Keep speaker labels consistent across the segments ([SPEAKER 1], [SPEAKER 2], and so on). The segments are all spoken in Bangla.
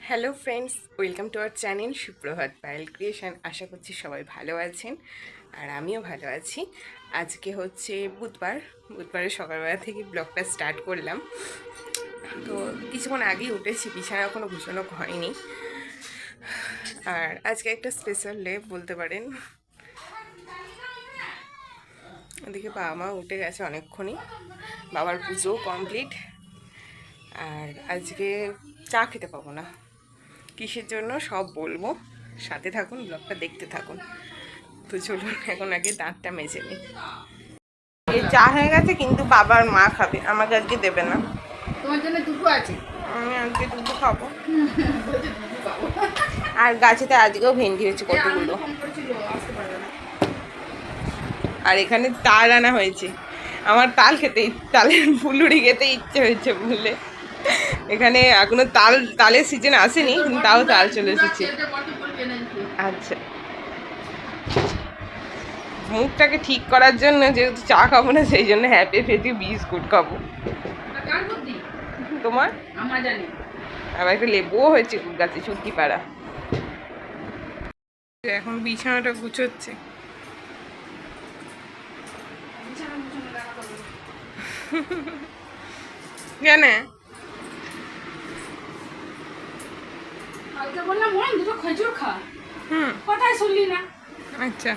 [SPEAKER 1] Hello friends, welcome to our channel সুপ্রভাত পায়েল ক্রিয়েশন। আশা করছি সবাই ভালো আছেন আর আমিও ভালো আছি। আজকে হচ্ছে বুধবারের সকালবেলা থেকে ব্লগটা স্টার্ট করলাম। তো কিছুক্ষণ আগেই উঠেছি, বিছানা এখনও গুছানো হয়নি। আর আজকে একটা স্পেশাল ডে বলতে পারেন। এদিকে বাবা মা উঠে গেছে অনেকক্ষণই, বাবার পুজো কমপ্লিট। আর আজকে চা খেতে পাবো না, কিসের জন্য সব বলবো, সাথে থাকুন, ব্লগটা দেখতে থাকুন। তো চলুন এখন আগে দাঁতটা মেজে নিই। এই চা হয়ে গেছে, কিন্তু বাবার মা খাবে, আমাকে আজকে দেবে না।
[SPEAKER 2] তোমার জন্য দুটো আছে,
[SPEAKER 1] আমি আজকে দুটো খাবো। আর গাছেতে আজকেও ভেন্ডি হয়েছে কতগুলো। আর এখানে তাল আনা হয়েছে, আমার তালের ফুলুরি খেতে ইচ্ছে হয়েছে বলে। এখানে এখনো তালের সিজন আসেনি, কিন্তু তাও তাল চলে এসেছে। আচ্ছা, মুখটাকে ঠিক করার জন্য, যেহেতু চা খাবো না, সেই জন্য হ্যাপি ফেটি বিস্কুট খাবো। তোমার আবার একটা লেবুও হয়েছে গাছে, চুটকি পাড়া। এখন বিছানাটা গুছোচ্ছে। জানে
[SPEAKER 2] বললাম দুটো খেজুর খা, কথাই শুনলি না।
[SPEAKER 1] আচ্ছা,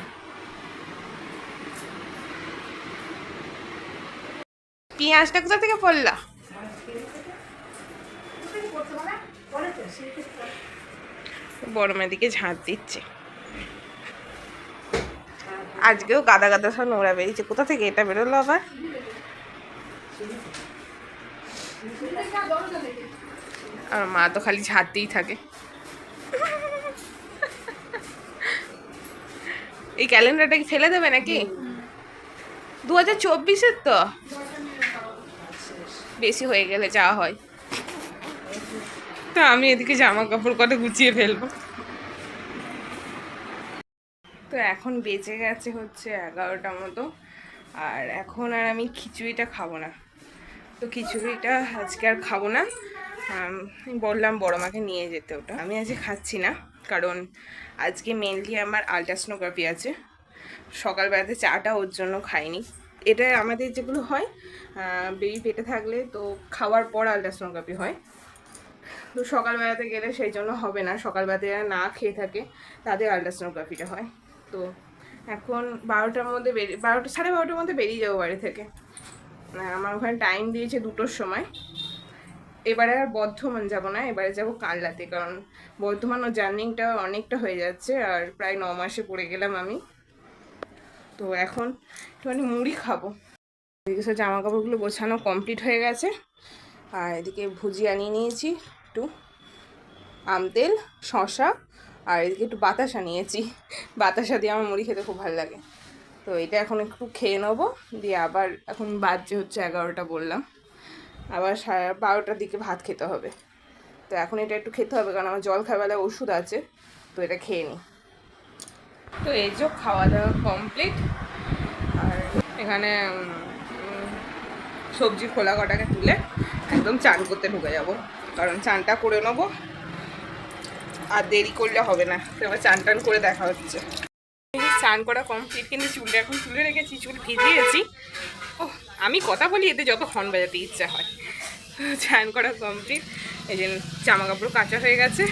[SPEAKER 1] পেঁয়াজটা কোথা থেকে পড়লা? বড় মেয়েদিকে ঝাঁট দিচ্ছে। আজকেও গাদা গাদা সব নোংরা বেরিয়েছে, কোথা থেকে এটা বেরোলো আবার? আর মা তো খালি ঝাড়তেই থাকে। এই ক্যালেন্ডারটা কি ফেলে দেবে নাকি? 2024-এর তো বেশি হয়ে গেলে যাওয়া হয়। তো আমি এদিকে জামা কাপড় কটা গুছিয়ে ফেলবো। তো এখন বেজে গেছে হচ্ছে 11টার মতো। আর এখন আর আমি খিচুড়িটা খাবো না। তো খিচুড়িটা আজকে আর খাবো না। বললাম বড় মাকে নিয়ে যেতে, ওটা আমি আজকে খাচ্ছি না। কারণ আজকে মেনলি আমার আলট্রাসোনোগ্রাফি আছে। সকালবেলাতে চাটা ওর জন্য খাইনি। এটা আমাদের যেগুলো হয় বেবি পেটে থাকলে, তো খাওয়ার পর আলট্রাসোনোগ্রাফি হয়। তো সকালবেলাতে গেলে সেই জন্য হবে না, সকালবেলাতে যারা না খেয়ে থাকে তাদের আলট্রাসোনোগ্রাফিটা হয়। তো এখন 12টার মধ্যে 12টার মধ্যে বেরিয়ে যাবো বাড়ি থেকে। আমার ওখানে টাইম দিয়েছে 2টোর সময়। এবারে আর বর্ধমান যাব না, এবারে যাব কালনাতে, কারণ বর্ধমানও জার্নিংটা অনেকটা হয়ে যাচ্ছে, আর প্রায় 9 মাসে পড়ে গেলাম আমি। তো এখন একটুখানি মুড়ি খাবো। এদিকে সব জামা কাপড়গুলো গোছানো কমপ্লিট হয়ে গেছে। আর এদিকে ভুজিয়া নিয়ে নিয়েছি, একটু আমতেল, শশা, আর এদিকে একটু বাতাসা নিয়েছি। বাতাসা দিয়ে আমার মুড়ি খেতে খুব ভালো লাগে। তো এটা এখন একটু খেয়ে নেবো, দিয়ে আবার এখন বাজছে হচ্ছে 11টা বললাম, আবার 12টার দিকে ভাত খেতে হবে। তো এখন এটা একটু খেতে হবে, কারণ আমার জল খাওয়াবেলায় ওষুধ আছে, তো এটা খেয়ে নিই। তো এই যে খাওয়া দাওয়া কমপ্লিট। আর এখানে সবজি খোলা কটাকে তুলে একদম চান করতে ঢুকে যাব, কারণ চানটা করে নেবো, আর দেরি করলে হবে না। তো এবার চান টান করে দেখা হচ্ছে। চান করা কমপ্লিট, কিন্তু চুলটা এখন তুলে রেখেছি, চুল ভিজিয়েছি। ও, আমি কথা বলি এতে যত হর্ন বাজাতে ইচ্ছা হয়। চান করা কমপ্লিট, এই যে জামা কাপড় কাঁচা হয়ে গেছে।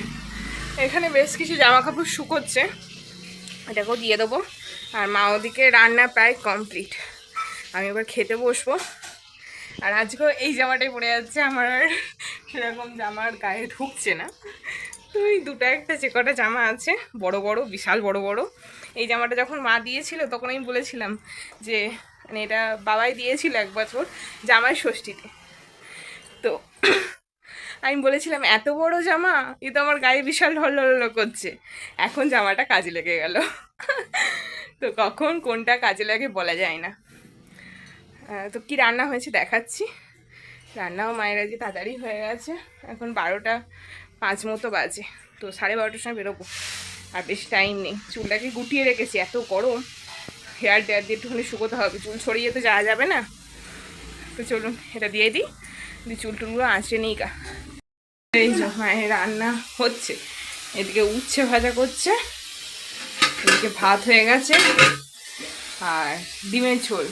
[SPEAKER 1] এখানে বেশ কিছু জামা কাপড় শুকোচ্ছে, এটাকেও দিয়ে দেবো। আর মা ওদিকে রান্না প্রায় কমপ্লিট, আমি এবার খেতে বসবো। আর আজকেও এই জামাটাই পরে যাচ্ছে, আমার সেরকম জামার গায়ে ঢুকছে না। তো এই দুটো একটা যে কটা জামা আছে বড় বড়, বিশাল বড় বড়। এই জামাটা যখন মা দিয়েছিল তখন আমি বলেছিলাম যে মানে এটা বাবাই দিয়েছিল 1 বছর জামাই ষষ্ঠীতে। তো আমি বলেছিলাম এত বড় জামা, এ তো আমার গায়ে বিশাল ঢলঢল করছে। এখন জামাটা কাজে লেগে গেল। তো কখন কোনটা কাজে লাগে বলা যায় না। তো কি রান্না হয়েছে দেখাচ্ছি। রান্নাও মায়ের আজকে তাড়াতাড়ি হয়ে গেছে, এখন 12টা 5 মতো বাজে। তো 12:30টার সময় বেরোবো, আর বেশি টাইম নেই। চুলটাকে গুটিয়ে রেখেছি, এত গরম, হেয়ার ড্রায়ার দিয়ে একটুখানি শুকোতে হবে, চুল ছড়িয়ে তো যাওয়া যাবে না। তো চলুন এটা দিয়ে দিই, চুল টুলগুলো আঁচড়ে নিই গা। এই যে মায়ের রান্না হচ্ছে, এদিকে উচ্ছে ভাজা করছে, এদিকে ভাত হয়ে গেছে, আর ডিমের ঝোল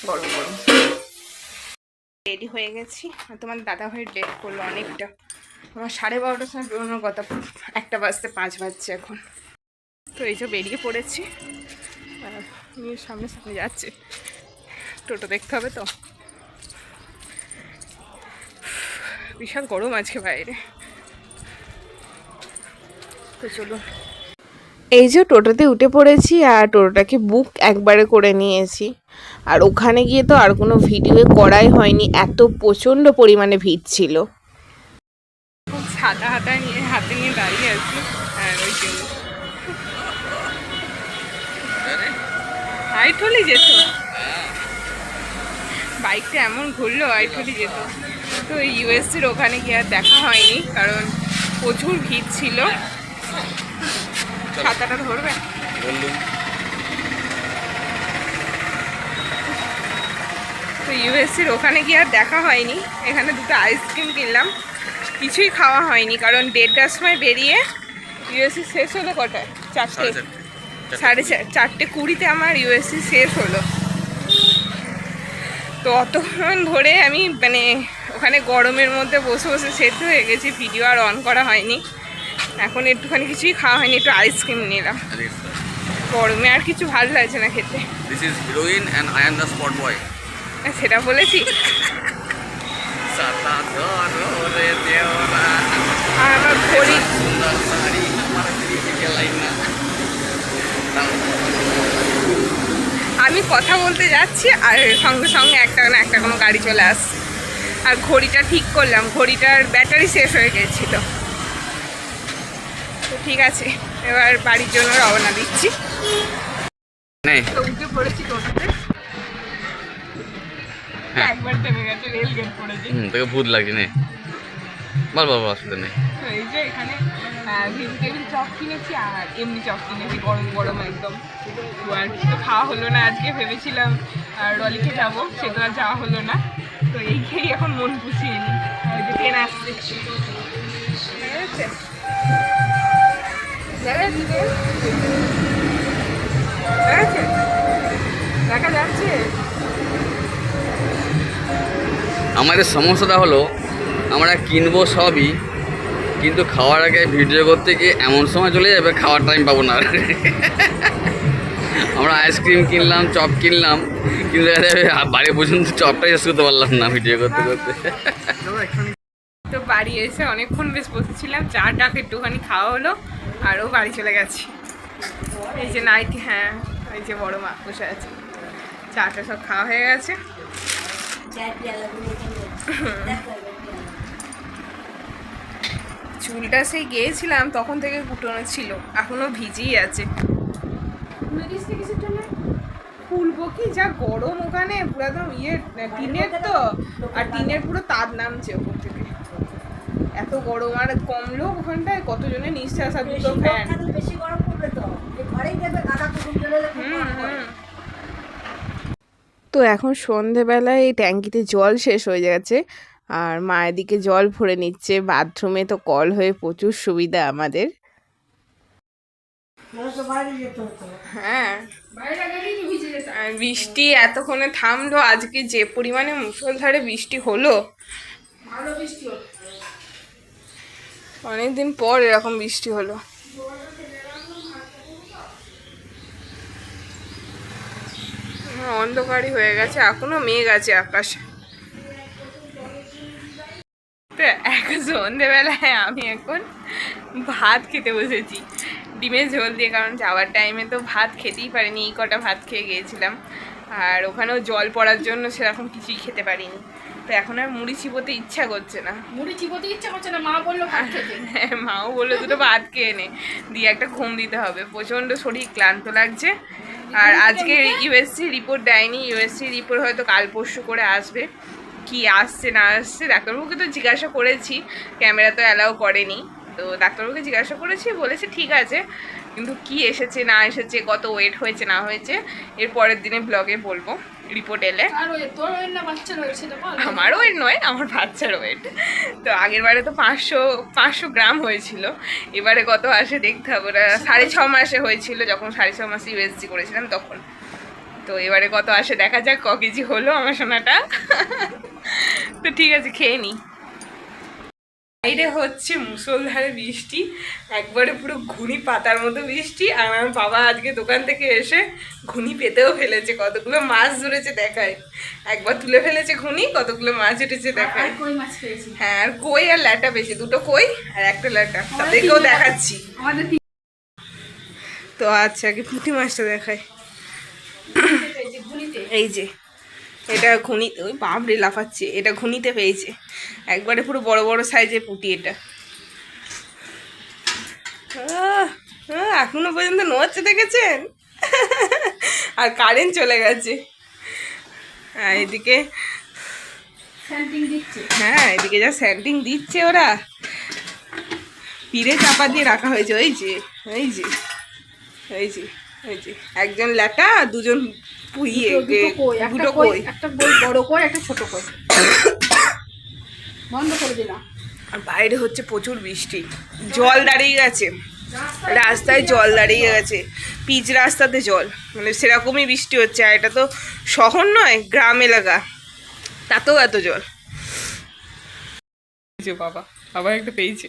[SPEAKER 1] গরম গরম রেডি হয়ে গেছি। আর তোমার দাদা ভাই লেট করলো অনেকটা, আমার 12:30টার সময় বেরোনোর কথা, 1:05 বাজছে এখন। তো এই যে বেরিয়ে পড়েছি, মেয়ের সামনে সামনে যাচ্ছে, টোটো দেখতে হবে তো। বিশাল গরম আজকে বাইরে। তো চলুন, এই যে টোটোতে উঠে পড়েছি, আর টোটোটাকে বুক একবারে করে নিয়েছি। আর ওখানে গিয়ে তো আর কোনো ভিডিও করাই হয়নি, এত প্রচণ্ড পরিমাণে ভিড় ছিল। ছাতা হাতে নিয়ে দাঁড়িয়ে আছি, আর ওই জন্য হাইট হলেই যেত, বাইকটা এমন ঘুরলো হাইট হলেই যেত। তো ইউএসসির ওখানে গিয়ে আর দেখা হয়নি, কারণ প্রচুর ভিড় ছিল। ছাতাটা ধরবে? তো ইউএসসির ওখানে গিয়ে আর দেখা হয়নি। এখানে দুটো আইসক্রিম কিনলাম, কিছুই খাওয়া হয়নি, কারণ 1:30টার সময় বেরিয়ে ইউএসসি শেষ হলো কটায়? 4:20 আমার ইউএসসি শেষ হলো। তো অতক্ষণ ধরে আমি মানে ওখানে গরমের মধ্যে বসে বসে সেদ্ধ হয়ে গেছি, ভিডিও আর অন করা হয়নি। এখন একটুখানি কিছুই খাওয়া হয়নি, একটু আইসক্রিম নিলাম। গরমে আর কিছু ভালো লাগছে না খেতে।
[SPEAKER 3] This is heroine and I am the spot boy.
[SPEAKER 1] সেটা বলেছি। আর আমার ঘড়ি, আমি কথা বলতে যাচ্ছি আর সঙ্গে সঙ্গে একটা না একটা কোনো গাড়ি চলে আসছে। আর ঘড়িটা ঠিক করলাম, ঘড়িটার ব্যাটারি শেষ হয়ে গেছিল। তো ঠিক আছে, এবার বাড়ির জন্য রওনা দিচ্ছি। তো উঠে পড়েছি টোটোতে, একবার থেমে গেছে, রেল গেট পড়েছে।
[SPEAKER 3] তোকে ভূত লাগছে না? বল অসুবিধা নেই।
[SPEAKER 1] তো এই যে এখানে ভেজিটেবিল চপ কিনেছি আর এমনি চপ কিনেছি, গরম গরম একদম। তো আর কিছু তো খাওয়া হলো না আজকে, ভেবেছিলাম আর রলিকে যাবো, সে তো আর যাওয়া হলো না। তো এই খেয়েই এখন মন পুষিয়ে নিই। ওই যে ট্রেন আসছে, দেখা যাচ্ছে।
[SPEAKER 3] আমাদের সমস্যাটা হলো আমরা কিনবো সবই, কিন্তু খাওয়ার আগে ভিডিও করতে গিয়ে এমন সময় চলে যাবে খাওয়ার টাইম পাবো না। আমরা আইসক্রিম কিনলাম, চপ কিনলাম, কিন্তু বাড়ি পর্যন্ত চপটা শেষ করতে পারলাম না ভিডিও করতে করতে।
[SPEAKER 1] তো বাড়ি এসে অনেকক্ষণ বেশ বসেছিলাম, চাটা একটুখানি খাওয়া হলো, আরও বাড়ি চলে গেছি। এই যে নাইটি, হ্যাঁ এই যে বড় মা বসে আছে, চাটা সব খাওয়া হয়ে গেছে। চুলটা সেই গিয়েছিলাম তখন থেকে কুটোনো ছিল, এখনো ভিজেই আছে। খুলবো কি, যা গরম ওখানে, পুরো একদম টিনের তো, আর টিনের পুরো তাপ নামছে ওপর থেকে, এত গরম। আর কম লোক ওখানটায়, কতজনের নিঃশ্বাস, আর দুটো ফ্যান। তো এখন সন্ধেবেলায় এই ট্যাঙ্কিতে জল শেষ হয়ে গেছে, আর মায়ের দিকে জল ভরে নিচ্ছে। বাথরুমে তো কল হয়ে প্রচুর সুবিধা আমাদের। হ্যাঁ, আর বৃষ্টি এতক্ষণে থামলো, আজকে যে পরিমাণে মুষলধারে বৃষ্টি হলো, অনেকদিন পর এরকম বৃষ্টি হলো। অন্ধকারই হয়ে গেছে, এখনো মেঘ আছে আকাশে। তো এখন সন্ধেবেলায় আমি এখন ভাত খেতে বসেছি, ডিমের ঝোল দিয়ে, কারণ যাওয়ার টাইমে তো ভাত খেতেই পারিনি, এই কটা ভাত খেয়ে গিয়েছিলাম। আর ওখানেও জল পড়ার জন্য সেরকম কিছুই খেতে পারিনি। তো এখন আর মুড়ি চিবোতে ইচ্ছা করছে না।
[SPEAKER 2] মুড়ি চিবোতে ইচ্ছা করছে না, মা বললো ভাত খেতে।
[SPEAKER 1] হ্যাঁ, মাও বললো দুটো ভাত খেয়ে নে, দিয়ে একটা ঘুম দিতে হবে, প্রচণ্ড শরীর ক্লান্ত লাগছে। আর আজকে ইউএসসি রিপোর্ট দেয়নি, ইউএসসি রিপোর্ট হয়তো কাল পরশু করে আসবে। কি আসছে না আসছে, ডাক্তারবাবুকে তো জিজ্ঞাসা করেছি, ক্যামেরা তো অ্যালাউ করেনি। তো ডাক্তারবাবুকে জিজ্ঞাসা করেছি, বলেছে ঠিক আছে, কিন্তু কি এসেছে না এসেছে, কত ওয়েট হয়েছে না হয়েছে, এর পরের দিনে ব্লগে বলবো। রিপোর্ট এলে।
[SPEAKER 2] আর ওই তোর ওই না বাচ্চার ওই সেটা বল।
[SPEAKER 1] আমার ওয়েট নয়, আমার বাচ্চার ওয়েট। তো আগের বারে তো 500 গ্রাম হয়েছিল, এবারে কত আসে দেখতে হবে। ওরা 6.5 মাসে হয়েছিল, যখন 6.5 মাসে ইউএসজি করেছিলাম তখন। তো এবারে কত আসে দেখা যাক, ক কেজি হলো আমার সোনাটা। তো ঠিক আছে, খেয়ে নিই। বাইরে হচ্ছে মুষলধারে বৃষ্টি, একবারে পুরো ঘুনি পাতার মতো বৃষ্টি। আর আমার বাবা আজকে দোকান থেকে এসে ঘুনি পেতেও ফেলেছে, কতগুলো মাছ ধরেছে দেখায়। একবার তুলে ফেলেছে ঘুনি, কতগুলো মাছ উঠেছে দেখায়।
[SPEAKER 2] কই মাছ পেয়েছি।
[SPEAKER 1] হ্যাঁ, আর কই আর ল্যাটা পেয়েছে, 2টো কই আর একটা ল্যাটা, তাদেরকেও দেখাচ্ছি।
[SPEAKER 2] আমাদের
[SPEAKER 1] তো আচ্ছা, আগে পুঁটি মাছটা দেখায়।
[SPEAKER 2] পেয়েছি ঘুনিতে।
[SPEAKER 1] এই যে এটা ঘুনিতে, ওই বাপরে লাফাচ্ছে, এটা ঘুনিতে পেয়েছে। একবারে পুরো বড় বড় সাইজের পুঁটি এটা। এখনো পর্যন্ত নড়ছে, দেখেছেন? আর কারেন্ট চলে গেছে। আর এদিকে
[SPEAKER 2] স্যান্টিং দিচ্ছে।
[SPEAKER 1] হ্যাঁ, এদিকে যা স্যান্ডিং দিচ্ছে ওরা, পিড়ে চাপা দিয়ে রাখা হয়েছে। ওই যে এই যে এই যে এই যে একজন ল্যাটা আর দুজন পুইয়ে,
[SPEAKER 2] দুটো কই, একটা
[SPEAKER 1] দুটো
[SPEAKER 2] কই,
[SPEAKER 1] কই।
[SPEAKER 2] একটা কই বড় কই, একটা ছোট কই। বন্ধ করে দিলাম।
[SPEAKER 1] আর বাইরে হচ্ছে প্রচুর বৃষ্টি, জল দাঁড়িয়ে গেছে রাস্তায়, জল দাঁড়িয়ে গেছে, পিচ রাস্তাতে জল, মানে সেরকমই বৃষ্টি হচ্ছে। আর এটা তো শহর নয়, গ্রাম এলাকা, তাতেও এত জল। বাবা আবার একটা পেয়েছে।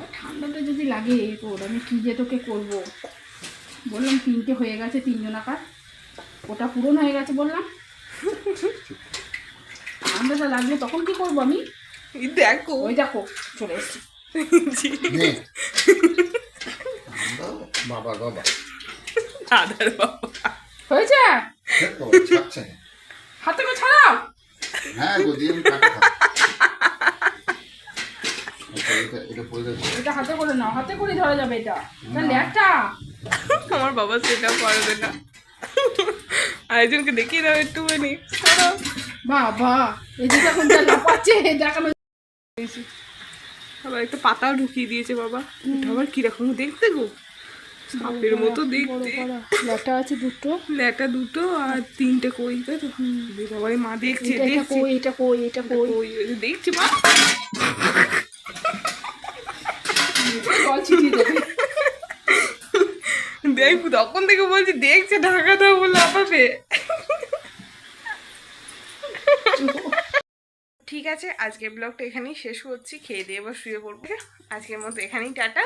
[SPEAKER 2] আর ঠান্ডাটা যদি লাগে তোর, আমি কি যে তোকে করবো। বললাম 3টে হয়ে গেছে, 3 জনাকার, ওটা পূরণ হয়ে গেছে বললাম। ঠান্ডাটা লাগলে তখন কি করবো আমি?
[SPEAKER 1] এই দেখো,
[SPEAKER 2] ওই দেখো চলে এসছি।
[SPEAKER 4] বাবা বাবা
[SPEAKER 1] দাদার বাবা
[SPEAKER 2] হয়েছে?
[SPEAKER 4] ছাড়ছে না।
[SPEAKER 2] হাতে করে ছাড়াও।
[SPEAKER 4] হ্যাঁ গো দিয়ে আমি কাটা খাবো। আচ্ছা, এটা পড়ে যাচ্ছে।
[SPEAKER 2] এটা হাতে করে নাও, হাতে করে ধরা যাবে এটা। এটা ল্যাটা।
[SPEAKER 1] আমার বাবা সেটা পারবে না। আরেকজনকে দেখিয়ে দাও একটুখানি।
[SPEAKER 2] বাবা এই যে এখন যা লাফাচ্ছে দেখানো।
[SPEAKER 1] আবার একটা পাতাও ঢুকিয়ে দিয়েছে বাবা। এটা আবার কিরকম দেখতে গো, সাপের মতো দেখতে।
[SPEAKER 2] ল্যাটা আছে দুটো।
[SPEAKER 1] ল্যাটা 2টো আর 3টে কই, তাই তো? বাবা মা দেখছে,
[SPEAKER 2] এটা
[SPEAKER 1] দেখছে
[SPEAKER 2] কই, এটা কই, এটা কই।
[SPEAKER 1] কই, ওই যে দেখছি মা।
[SPEAKER 2] জল ছিটিয়ে দেবে।
[SPEAKER 1] দেখ, তখন থেকে বলছি দেখছে, ঢাকা দাও বলে আপাবে। ঠিক আছে, আজকের ব্লগটা এখানেই শেষ করছি, খেয়ে দিয়ে এবার শুয়ে পড়বো। আজকের মতো এখানেই টাটা,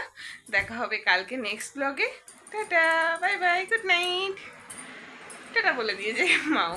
[SPEAKER 1] দেখা হবে কালকে নেক্সট ব্লগে। Tata, bye bye, good night. Tata বলে দিয়েছে মাও।